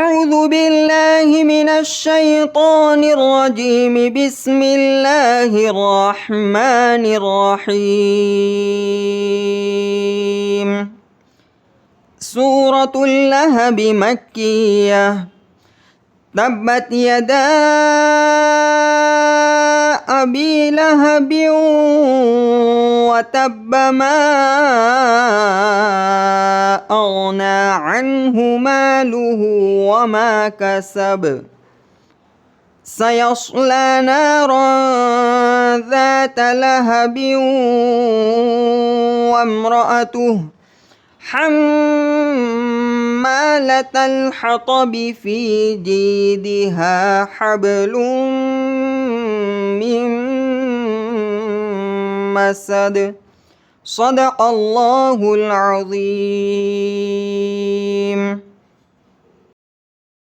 أعوذ بالله من الشيطان الرجيم. بسم الله الرحمن الرحيم. سورة اللهب مكية. تبت يدا أبي لهب وتب ما أغنى عنه ماله وما كسب سيصلى نارا ذات لهب وامرأته حمالة الحطب في جيدها حبل من مسد. صدق الله العظيم.